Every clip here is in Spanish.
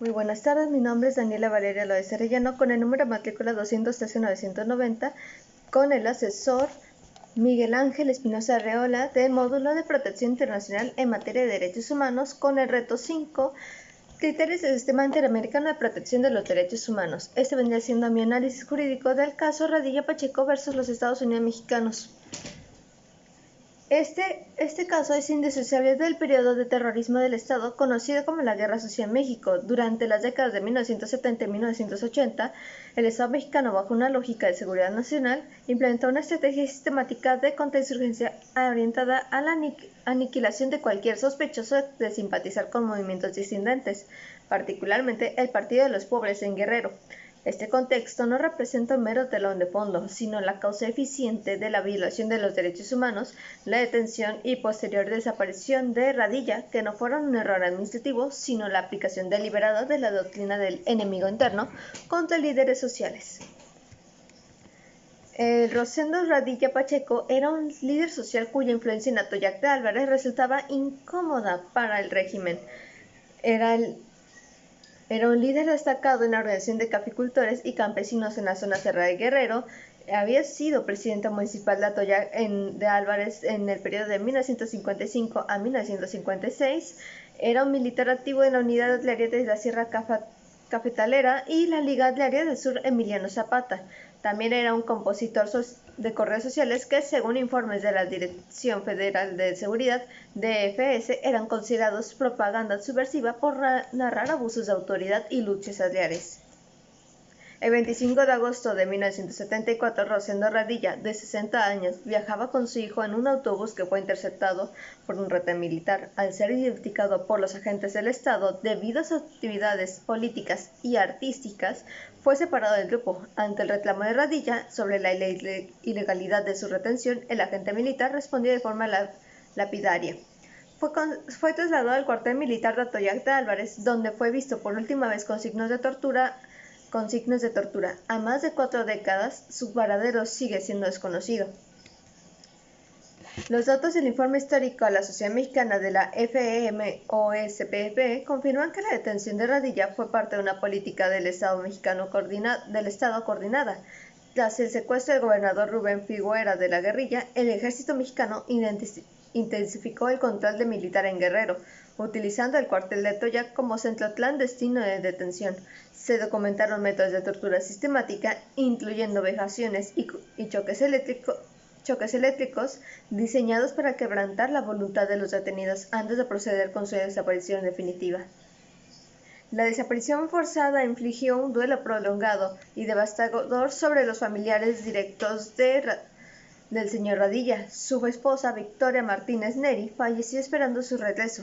Muy buenas tardes, mi nombre es Daniela Valeria Loaiza Arellano con el número de matrícula 213-990 con el asesor Miguel Ángel Espinosa Arreola del Módulo de Protección Internacional en materia de derechos humanos con el reto 5, criterios del Sistema Interamericano de Protección de los Derechos Humanos. Este vendría siendo mi análisis jurídico del caso Radilla Pacheco versus los Estados Unidos Mexicanos. Este caso es indisociable del periodo de terrorismo del Estado conocido como la Guerra Sucia en México. Durante las décadas de 1970 y 1980, el Estado mexicano, bajo una lógica de seguridad nacional, implementó una estrategia sistemática de contrainsurgencia orientada a la aniquilación de cualquier sospechoso de simpatizar con movimientos disidentes, particularmente el Partido de los Pobres en Guerrero. Este contexto no representa un mero telón de fondo, sino la causa eficiente de la violación de los derechos humanos, la detención y posterior desaparición de Radilla, que no fueron un error administrativo, sino la aplicación deliberada de la doctrina del enemigo interno contra líderes sociales. Rosendo Radilla Pacheco era un líder social cuya influencia en Atoyac de Álvarez resultaba incómoda para el régimen. Era un líder destacado en la organización de caficultores y campesinos en la zona cerrada de Guerrero. Había sido presidenta municipal de Atoyac de Álvarez en el periodo de 1955 a 1956. Era un militar activo en la Unidad Agraria de la Sierra Cafetalera y la Liga Agraria del Sur Emiliano Zapata. También era un compositor de correos sociales que, según informes de la Dirección Federal de Seguridad, DFS, eran considerados propaganda subversiva por narrar abusos de autoridad y luchas agrarias. El 25 de agosto de 1974, Rosendo Radilla, de 60 años, viajaba con su hijo en un autobús que fue interceptado por un retén militar. Al ser identificado por los agentes del Estado debido a sus actividades políticas y artísticas, fue separado del grupo. Ante el reclamo de Radilla sobre la ilegalidad de su retención, el agente militar respondió de forma lapidaria. Fue trasladado al cuartel militar de Atoyac de Álvarez, donde fue visto por última vez con signos de tortura. A más de 4 décadas, su paradero sigue siendo desconocido. Los datos del informe histórico a la Sociedad Mexicana de la FEMOSPP confirman que la detención de Radilla fue parte de una política del Estado mexicano coordinada. Tras el secuestro del gobernador Rubén Figueroa de la guerrilla, el ejército mexicano intensificó el control militar en Guerrero, utilizando el cuartel de Atoyac como centro clandestino de detención. Se documentaron métodos de tortura sistemática, incluyendo vejaciones y choques eléctricos diseñados para quebrantar la voluntad de los detenidos antes de proceder con su desaparición definitiva. La desaparición forzada infligió un duelo prolongado y devastador sobre los familiares directos del señor Radilla. Su esposa, Victoria Martínez Neri, falleció esperando su regreso,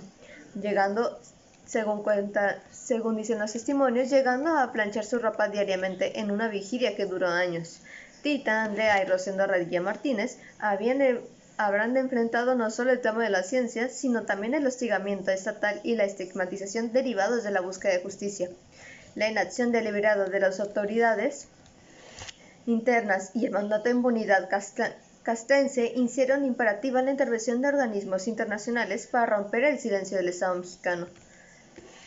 llegando, según dicen los testimonios, llegando a planchar su ropa diariamente en una vigilia que duró años. Tita, Andrea y Rosendo Radilla Martínez habrán enfrentado no solo el tramo de la ciencia, sino también el hostigamiento estatal y la estigmatización derivados de la búsqueda de justicia. La inacción deliberada de las autoridades internas y el mandato de impunidad castrense hicieron imperativa la intervención de organismos internacionales para romper el silencio del Estado mexicano.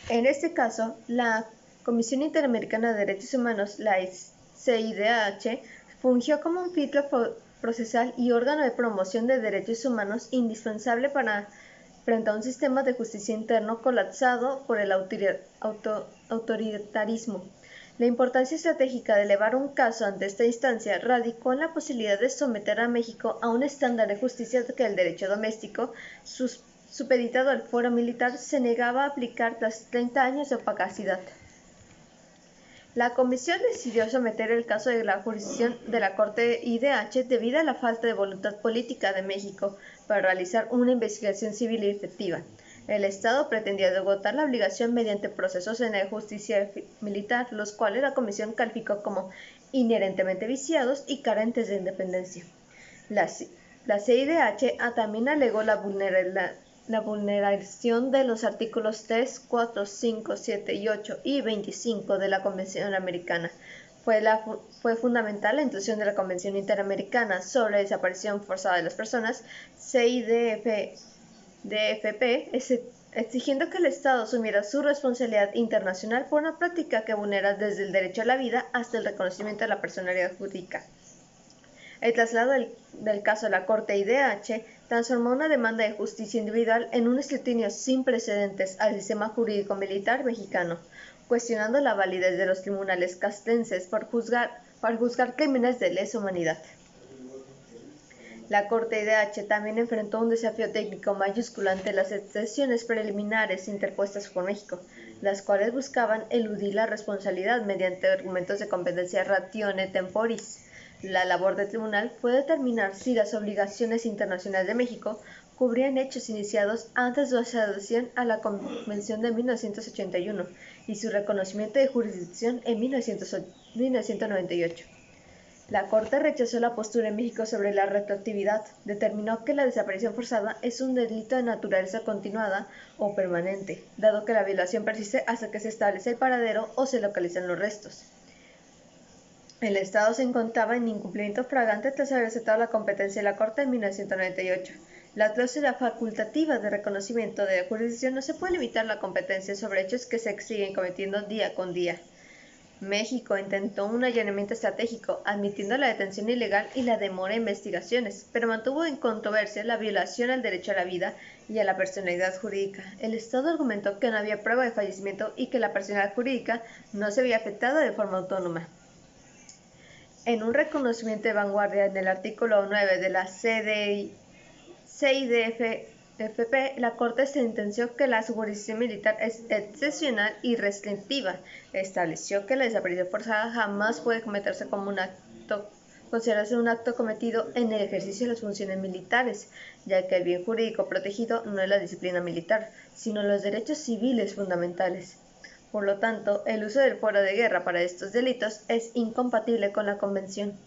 En este caso, la Comisión Interamericana de Derechos Humanos, la CIDH, fungió como un filtro procesal y órgano de promoción de derechos humanos indispensable frente a un sistema de justicia interno colapsado por el autoritarismo. La importancia estratégica de elevar un caso ante esta instancia radicó en la posibilidad de someter a México a un estándar de justicia que el derecho doméstico, supeditado al fuero militar, se negaba a aplicar tras 30 años de opacidad. La comisión decidió someter el caso de la jurisdicción de la Corte IDH debido a la falta de voluntad política de México para realizar una investigación civil y efectiva. El Estado pretendía agotar la obligación mediante procesos en la justicia militar, los cuales la comisión calificó como inherentemente viciados y carentes de independencia. La CIDH también alegó la vulneración de los artículos 3, 4, 5, 7 y 8 y 25 de la Convención Americana. Fue fundamental la inclusión de la Convención Interamericana sobre la desaparición forzada de las personas, CIDFP, exigiendo que el Estado asumiera su responsabilidad internacional por una práctica que vulnera desde el derecho a la vida hasta el reconocimiento de la personalidad jurídica. El traslado del caso a la Corte IDH transformó una demanda de justicia individual en un escrutinio sin precedentes al sistema jurídico militar mexicano, cuestionando la validez de los tribunales castrenses por juzgar crímenes de lesa humanidad. La Corte IDH también enfrentó un desafío técnico mayúsculo ante las excepciones preliminares interpuestas por México, las cuales buscaban eludir la responsabilidad mediante argumentos de competencia ratione temporis. La labor del tribunal fue determinar si las obligaciones internacionales de México cubrían hechos iniciados antes de su adhesión a la Convención de 1981 y su reconocimiento de jurisdicción en 1998. La Corte rechazó la postura en México sobre la retroactividad, determinó que la desaparición forzada es un delito de naturaleza continuada o permanente, dado que la violación persiste hasta que se establece el paradero o se localizan los restos. El Estado se encontraba en incumplimiento flagrante tras haber aceptado la competencia de la Corte en 1998. La cláusula facultativa de reconocimiento de la jurisdicción no se puede limitar la competencia sobre hechos que se siguen cometiendo día con día. México intentó un allanamiento estratégico, admitiendo la detención ilegal y la demora en investigaciones, pero mantuvo en controversia la violación al derecho a la vida y a la personalidad jurídica. El Estado argumentó que no había prueba de fallecimiento y que la personalidad jurídica no se había afectado de forma autónoma. En un reconocimiento de vanguardia en el artículo 9 de la CIDFP, la Corte sentenció que la jurisdicción militar es excepcional y restrictiva. Estableció que la desaparición forzada jamás puede considerarse un acto cometido en el ejercicio de las funciones militares, ya que el bien jurídico protegido no es la disciplina militar, sino los derechos civiles fundamentales. Por lo tanto, el uso del fuero de guerra para estos delitos es incompatible con la Convención.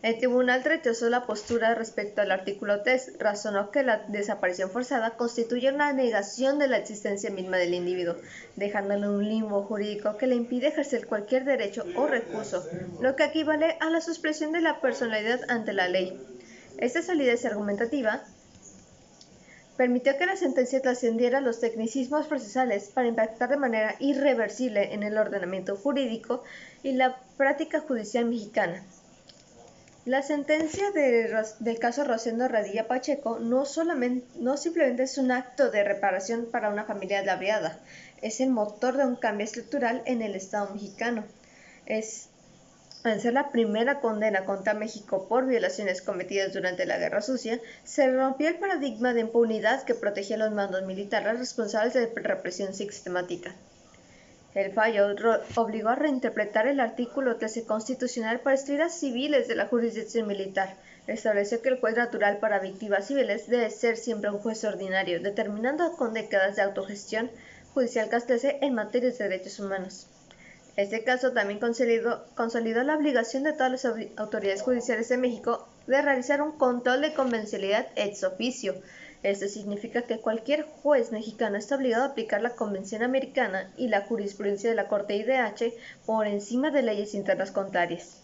El tribunal rechazó la postura respecto al artículo 3, razonó que la desaparición forzada constituye una negación de la existencia misma del individuo, dejándolo en un limbo jurídico que le impide ejercer cualquier derecho o recurso, lo que equivale a la suspensión de la personalidad ante la ley. Esta solidez argumentativa permitió que la sentencia trascendiera los tecnicismos procesales para impactar de manera irreversible en el ordenamiento jurídico y la práctica judicial mexicana. La sentencia del caso Rosendo Radilla Pacheco no simplemente es un acto de reparación para una familia labrada, es el motor de un cambio estructural en el Estado mexicano. Al ser la primera condena contra México por violaciones cometidas durante la Guerra Sucia, se rompió el paradigma de impunidad que protegía a los mandos militares responsables de represión sistemática. El fallo obligó a reinterpretar el artículo 13 constitucional para excluir a civiles de la jurisdicción militar. Estableció que el juez natural para víctimas civiles debe ser siempre un juez ordinario, determinando con décadas de autogestión judicial castrense en materias de derechos humanos. Este caso también consolidó la obligación de todas las autoridades judiciales de México de realizar un control de convencionalidad ex officio. Esto significa que cualquier juez mexicano está obligado a aplicar la Convención Americana y la jurisprudencia de la Corte IDH por encima de leyes internas contrarias.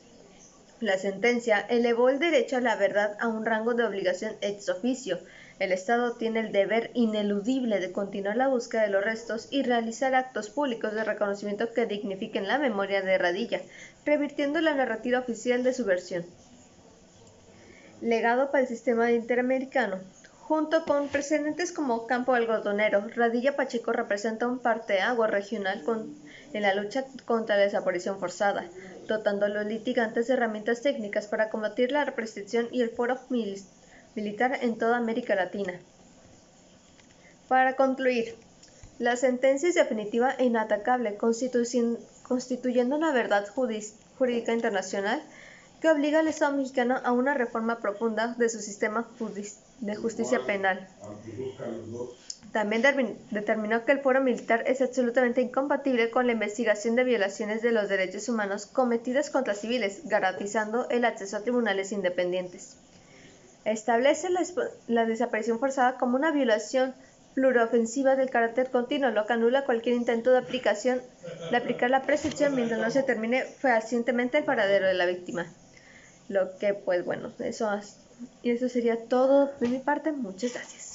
La sentencia elevó el derecho a la verdad a un rango de obligación ex officio. El Estado tiene el deber ineludible de continuar la búsqueda de los restos y realizar actos públicos de reconocimiento que dignifiquen la memoria de Radilla, revirtiendo la narrativa oficial de su versión. Legado para el sistema interamericano. Junto con precedentes como Campo Algodonero, Radilla Pacheco representa un parteaguas regional en la lucha contra la desaparición forzada, dotando a los litigantes de herramientas técnicas para combatir la represión y el foro militar en toda América Latina. Para concluir, la sentencia es definitiva e inatacable, constituyendo una verdad jurídica internacional que obliga al Estado mexicano a una reforma profunda de su sistema de justicia penal. También determinó que el fuero militar es absolutamente incompatible con la investigación de violaciones de los derechos humanos cometidas contra civiles, garantizando el acceso a tribunales independientes. Establece la desaparición forzada como una violación pluriofensiva del carácter continuo, lo que anula cualquier intento de aplicar la prescripción mientras no se determine fehacientemente el paradero de la víctima. Eso sería todo de mi parte. Muchas gracias.